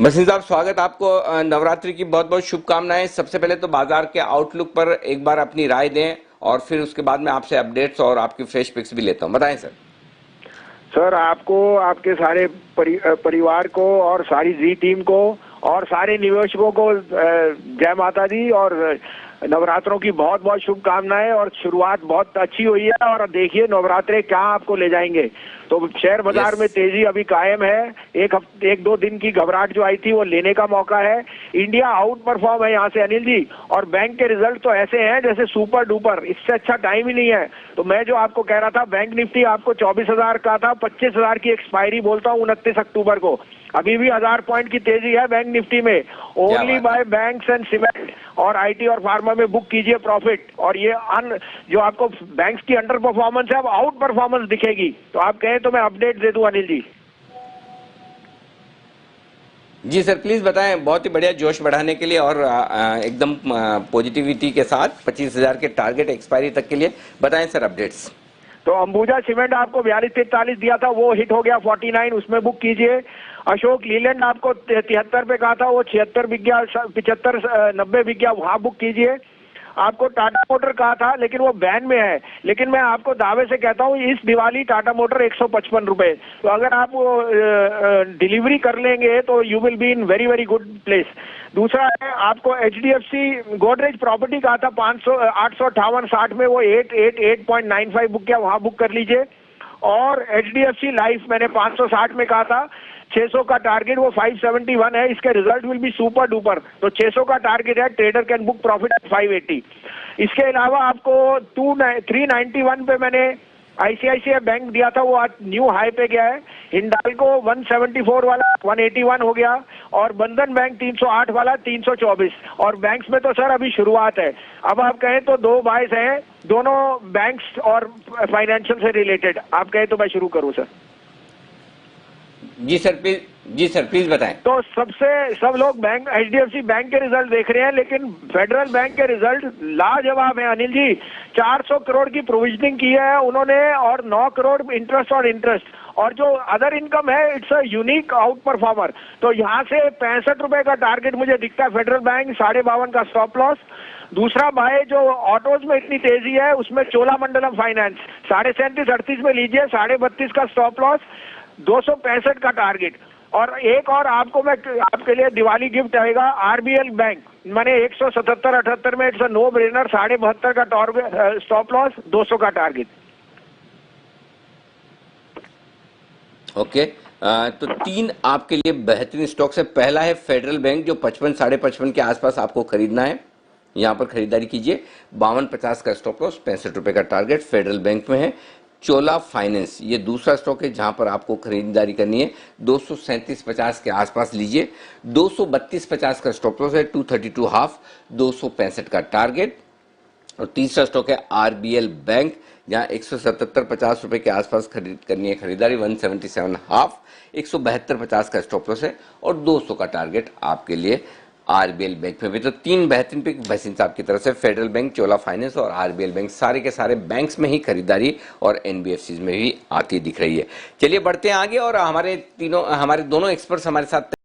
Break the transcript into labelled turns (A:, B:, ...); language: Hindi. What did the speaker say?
A: मसीन साहब, स्वागत आपको। नवरात्रि की बहुत बहुत शुभकामनाएं। सबसे पहले तो बाजार के आउटलुक पर एक बार अपनी राय दें और फिर उसके बाद मैं आपसे अपडेट्स और आपकी फ्रेश पिक्स भी लेता हूं। बताएं सर।
B: सर, आपको, आपके सारे परिवार को और सारी जी टीम को और सारे निवेशकों को जय माता दी और नवरात्रों की बहुत बहुत शुभकामनाएं। और शुरुआत बहुत अच्छी हुई है और देखिए नवरात्रे क्या आपको ले जाएंगे। तो शेयर बाजार में तेजी अभी कायम है। एक दो दिन की घबराहट जो आई थी वो लेने का मौका है। इंडिया आउट परफॉर्म है यहाँ से अनिल जी, और बैंक के रिजल्ट तो ऐसे हैं जैसे सुपर डुपर, इससे अच्छा टाइम ही नहीं है। तो मैं जो आपको कह रहा था, बैंक निफ्टी आपको 24,000 का था, 25,000 की एक्सपायरी बोलता हूँ 29 अक्टूबर को। अभी भी 1000 पॉइंट की तेजी है बैंक निफ्टी में। Only by banks and cement और आईटी और फार्मा में बुक कीजिए प्रॉफिट। और ये जो आपको बैंक्स की अंडर परफॉर्मेंस है अब आउट परफॉर्मेंस दिखेगी। तो आप कहें तो मैं अपडेट दे दूं अनिल जी।
A: जी सर, प्लीज बताएं। बहुत ही बढ़िया, जोश बढ़ाने के लिए और एकदम पॉजिटिविटी के साथ 25,000 के टारगेट एक्सपायरी तक के लिए बताएं सर अपडेट्स।
B: तो अंबुजा सीमेंट आपको 42-43 दिया था, वो हिट हो गया 49, उसमें बुक कीजिए। अशोक लीलैंड आपको 73 पे कहा था, वो 76 बिक गया, 75-90 बिक गया, वहां बुक कीजिए। आपको टाटा मोटर कहा था लेकिन वो बैन में है, लेकिन मैं आपको दावे से कहता हूँ इस दिवाली टाटा मोटर 155 रुपए। तो अगर आप वो डिलीवरी कर लेंगे तो you will be in very very good place. दूसरा है आपको HDFC गोदरेज प्रॉपर्टी कहा था 500 858-60 में, वो 8.95 बुक किया, वहां बुक कर लीजिए। और HDFC लाइफ मैंने 560 में कहा था, 600 का टारगेट, वो 571 है। इसके result will be super duper. तो 600 का टारगेट है, trader can book profit at 580। इसके अलावा आपको 391 पे मैंने ICICI बैंक दिया था, वो आज न्यू हाई पे गया है। हिंडाल्को 174 वाला 181 हो गया, और बंधन बैंक 308 वाला 324। और बैंक्स में तो सर अभी शुरुआत है। अब आप कहें तो दो बाइस हैं, दोनों बैंक्स और फाइनेंशियल से रिलेटेड। आप कहें तो मैं शुरू करूं सर।
A: जी सर प्लीज बताएं।
B: तो सब लोग बैंक HDFC बैंक के रिजल्ट देख रहे हैं, लेकिन फेडरल बैंक के रिजल्ट लाजवाब है अनिल जी। 400 करोड़ की प्रोविजनिंग की है उन्होंने और 9 करोड़ इंटरेस्ट और जो अदर इनकम है, it's a unique out performer. तो यहाँ से 65 रुपए का टारगेट मुझे दिखता है फेडरल बैंक, 52.5 का स्टॉप लॉस। दूसरा भाई, जो ऑटोज में इतनी तेजी है उसमें चोलामंडलम फाइनेंस 37.38 में लीजिए, 32.5 का स्टॉप लॉस, 265 का टारगेट। और एक और आपको मैं आपके लिए दिवाली गिफ्ट आएगा, RBL बैंक मैंने 177-78 में, इट्स नो ब्रेनर, 72.5 का स्टॉप लॉस, 200 का टारगेट।
A: ओके, तो 3 आपके लिए बेहतरीन स्टॉक्स है। पहला है फेडरल बैंक, जो 55 55.5 के आसपास आपको खरीदना है। यहां पर खरीदारी कीजिए। 52.50 का स्टॉप लॉस, 65 रुपए का टारगेट फेडरल बैंक में है। चोला फाइनेंस ये दूसरा स्टॉक है जहां पर आपको खरीदारी करनी है। 237.50 के आसपास लीजिए। 232.50 का स्टॉप लॉस है, 232.5, 265 का टारगेट। और तीसरा स्टॉक है RBL बैंक, जहां 177.50 रुपए के आसपास करनी है खरीदारी, 177.5, 172.50 का स्टॉप लॉस है और 200 का टारगेट आपके लिए RBL बैंक में भी। तो 3 बेहतरीन पिक भसीन साहब की तरफ से, फेडरल बैंक, चोला फाइनेंस और RBL बैंक। सारे के सारे बैंक्स में ही खरीदारी और NBFCs में भी आती दिख रही है। चलिए बढ़ते हैं आगे और हमारे दोनों एक्सपर्ट्स हमारे साथ